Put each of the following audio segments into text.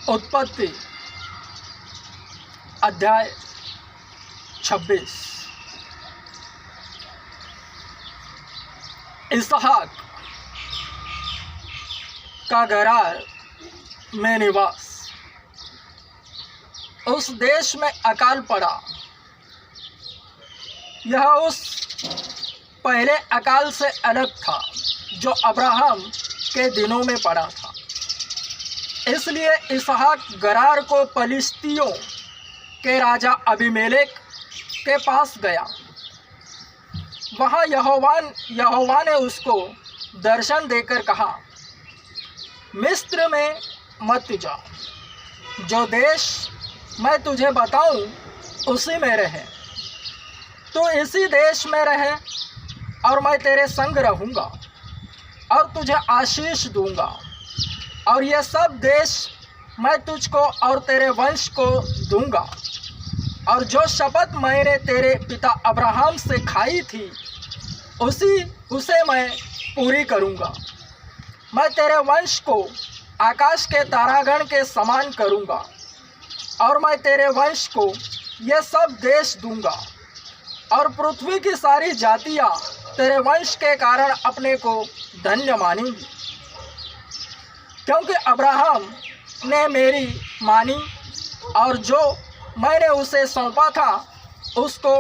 उत्पत्ति अध्याय 26। इसहाक का गरार में निवास। उस देश में अकाल पड़ा। यह उस पहले अकाल से अलग था जो अब्राहम के दिनों में पड़ा था। इसलिए इसहाक गरार को पलिश्तियों के राजा अबीमेलेक के पास गया। वहाँ यहोवा ने उसको दर्शन देकर कहा, मिस्र में मत जा, जो देश मैं तुझे बताऊं उसी में रहे। तो इसी देश में रहे और मैं तेरे संग रहूँगा और तुझे आशीष दूंगा, और यह सब देश मैं तुझको और तेरे वंश को दूंगा, और जो शपथ मैंने तेरे पिता अब्राहम से खाई थी उसे मैं पूरी करूंगा। मैं तेरे वंश को आकाश के तारागण के समान करूंगा, और मैं तेरे वंश को यह सब देश दूंगा, और पृथ्वी की सारी जातियां तेरे वंश के कारण अपने को धन्य मानेंगी, क्योंकि अब्राहम ने मेरी मानी और जो मैंने उसे सौंपा था उसको,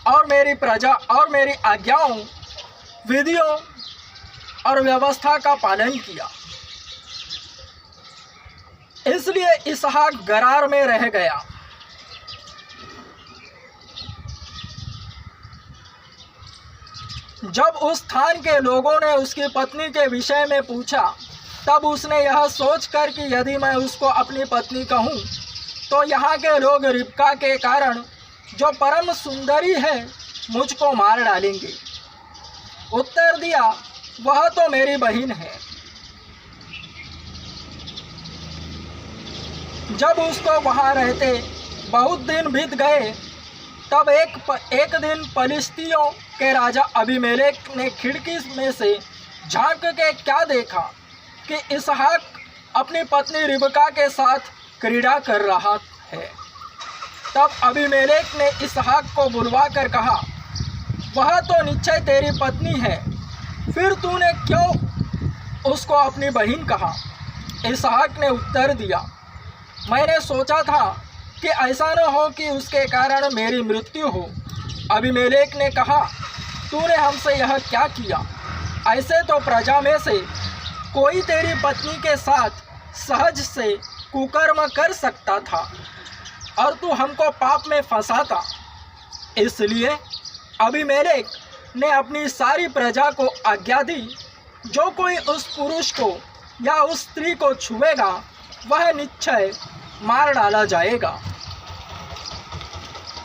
और मेरी प्रजा और मेरी आज्ञाओं, विधियों और व्यवस्था का पालन किया। इसलिए इसहाक गरार में रह गया। जब उस स्थान के लोगों ने उसकी पत्नी के विषय में पूछा, तब उसने यह सोचकर कि यदि मैं उसको अपनी पत्नी कहूँ तो यहाँ के लोग रिबका के कारण, जो परम सुंदरी है, मुझको मार डालेंगे। उत्तर दिया, वह तो मेरी बहन है। जब उसको वहाँ रहते बहुत दिन बीत गए, तब एक दिन पलिश्तियों के राजा अबीमेलेक ने खिड़की में से झांक के क्या देखा कि इसहाक अपनी पत्नी रिबका के साथ क्रीड़ा कर रहा है। तब अबीमेलेक ने इसहाक को बुलवा कर कहा, वह तो निश्चय तेरी पत्नी है, फिर तूने क्यों उसको अपनी बहन कहा? इसहाक ने उत्तर दिया, मैंने सोचा था कि ऐसा न हो कि उसके कारण मेरी मृत्यु हो। अबीमेलेक ने कहा, तूने हमसे यह क्या किया? ऐसे तो प्रजा में से कोई तेरी पत्नी के साथ सहज से कुकर्म कर सकता था, और तू हमको पाप में फंसाता। इसलिए अबीमेलेक ने अपनी सारी प्रजा को आज्ञा दी, जो कोई उस पुरुष को या उस स्त्री को छुएगा वह निश्चय मार डाला जाएगा।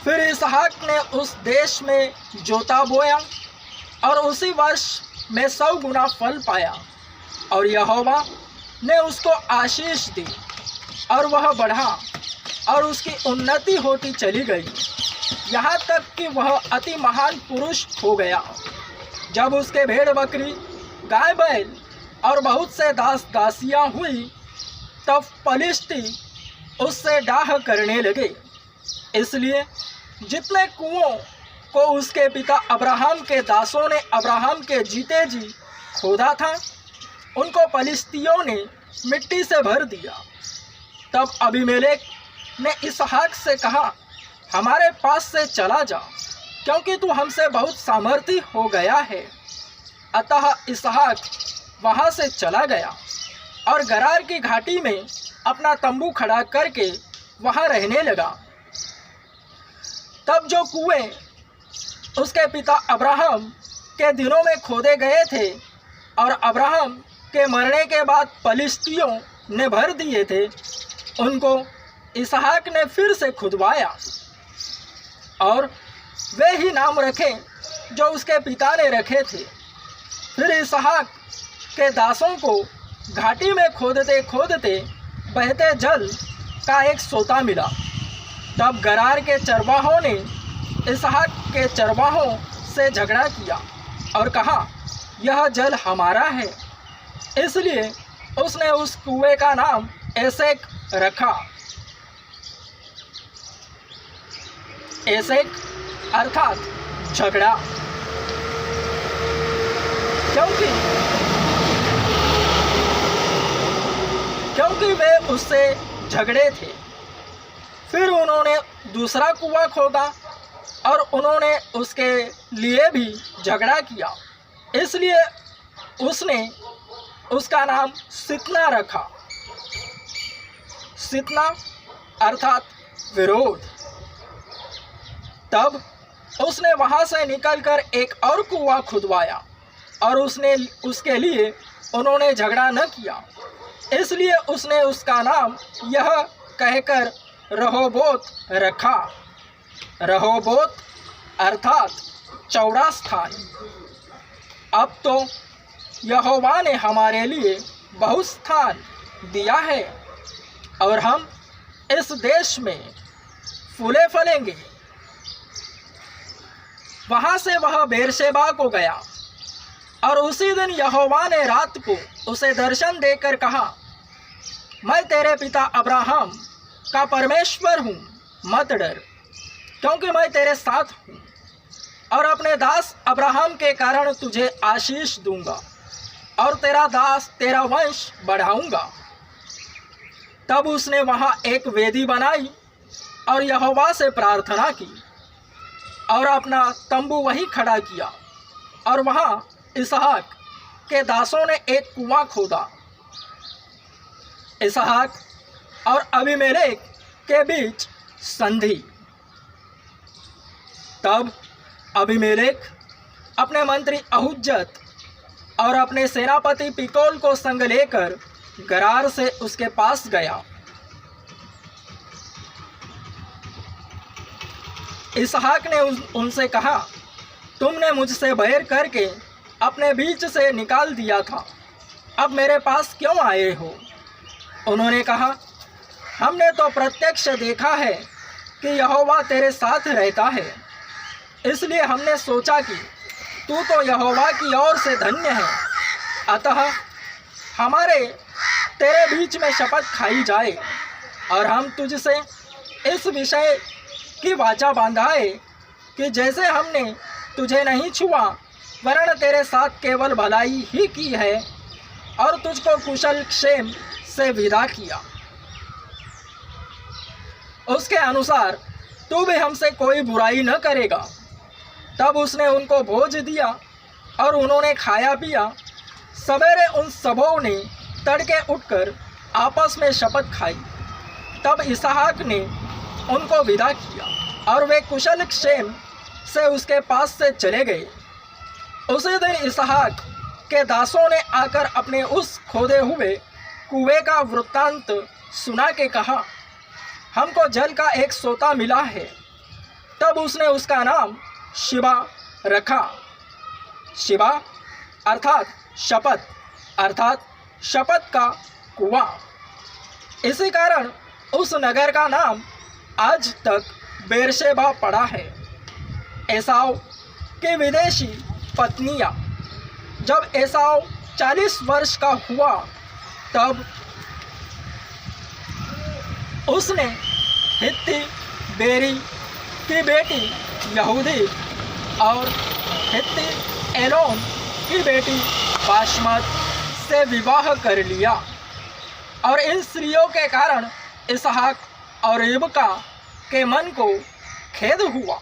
फिर इसहाक ने उस देश में जोता बोया और उसी वर्ष में 100 गुना फल पाया, और यहोवा ने उसको आशीष दी और वह बढ़ा और उसकी उन्नति होती चली गई, यहाँ तक कि वह अति महान पुरुष हो गया। जब उसके भेड़ बकरी, गाय बैल और बहुत से दास दासियाँ हुई, तब पलिश्ती उससे डाह करने लगे। इसलिए जितने कुओं को उसके पिता अब्राहम के दासों ने अब्राहम के जीते जी खोदा था, उनको पलिश्तियों ने मिट्टी से भर दिया। तब अबीमेलेक ने इसहाक से कहा, हमारे पास से चला जा, क्योंकि तू हमसे बहुत सामर्थी हो गया है। अतः इसहाक वहाँ से चला गया और गरार की घाटी में अपना तंबू खड़ा करके वहाँ रहने लगा। तब जो कुएं उसके पिता अब्राहम के दिनों में खोदे गए थे और अब्राहम के मरने के बाद पलिश्तियों ने भर दिए थे, उनको इसहाक ने फिर से खुदवाया, और वे ही नाम रखे जो उसके पिता ने रखे थे। फिर इसहाक के दासों को घाटी में खोदते खोदते बहते जल का एक सोता मिला। तब गरार के चरवाहों ने इसहाक के चरवाहों से झगड़ा किया और कहा, यह जल हमारा है, इसलिए उसने उस कुएं का नाम एसेक रखा। एसेक अर्थात झगड़ा, क्योंकि वे उससे झगड़े थे। फिर उन्होंने दूसरा कुआं खोदा और उन्होंने उसके लिए भी झगड़ा किया, इसलिए उसने उसका नाम सितना रखा। सितना अर्थात विरोध। तब उसने वहां से निकलकर एक और कुआं खुदवाया और उसके लिए उन्होंने झगड़ा न किया, इसलिए उसने उसका नाम यह कहकर रहोबोत रखा। रहोबोत अर्थात चौड़ा स्थान। अब तो यहोवा ने हमारे लिए बहुत स्थान दिया है और हम इस देश में फूले फलेंगे। वहां से वह बेरशेबा को गया और उसी दिन यहोवा ने रात को उसे दर्शन देकर कहा, मैं तेरे पिता अब्राहम का परमेश्वर हूँ, मत डर, क्योंकि मैं तेरे साथ हूँ और अपने दास अब्राहम के कारण तुझे आशीष दूंगा और तेरा दास तेरा वंश बढ़ाऊंगा। तब उसने वहाँ एक वेदी बनाई और यहोवा से प्रार्थना की और अपना तंबू वहीं खड़ा किया और वहाँ इसहाक के दासों ने एक कुआं खोदा। इसहाक और अबीमेलेक के बीच संधि। तब अबीमेलेक अपने मंत्री अहुज्जत और अपने सेनापति पिकोल को संग लेकर गरार से उसके पास गया। इसहाक ने उनसे कहा, तुमने मुझसे बैर करके अपने बीच से निकाल दिया था, अब मेरे पास क्यों आए हो? उन्होंने कहा, हमने तो प्रत्यक्ष देखा है कि यहोवा तेरे साथ रहता है, इसलिए हमने सोचा कि तू तो यहोवा की ओर से धन्य है, अतः हमारे तेरे बीच में शपथ खाई जाए और हम तुझसे इस विषय की वाचा बांधाए कि जैसे हमने तुझे नहीं छुआ वरन तेरे साथ केवल भलाई ही की है और तुझको कुशल क्षेम से विदा किया, उसके अनुसार तू भी हमसे कोई बुराई न करेगा। तब उसने उनको भोज दिया और उन्होंने खाया पिया। सवेरे उन सबों ने तड़के उठकर आपस में शपथ खाई। तब इसहाक ने उनको विदा किया और वे कुशल क्षेम से उसके पास से चले गए। उसी दिन इसहाक के दासों ने आकर अपने उस खोदे हुए कुएं का वृत्तांत सुना के कहा, हमको जल का एक सोता मिला है। तब उसने उसका नाम शिबा रखा। शिबा अर्थात शपथ, अर्थात शपथ का कुआं। इसी कारण उस नगर का नाम आज तक बेरशेबा पड़ा है। एसाव की विदेशी पत्नियां। जब एसाव 40 वर्ष का हुआ तब उसने हित्ती बेरी की बेटी यहूदी और हित्ती एलोन की बेटी बाशमत से विवाह कर लिया और इन स्त्रियों के कारण इसहाक और रिबका के मन को खेद हुआ।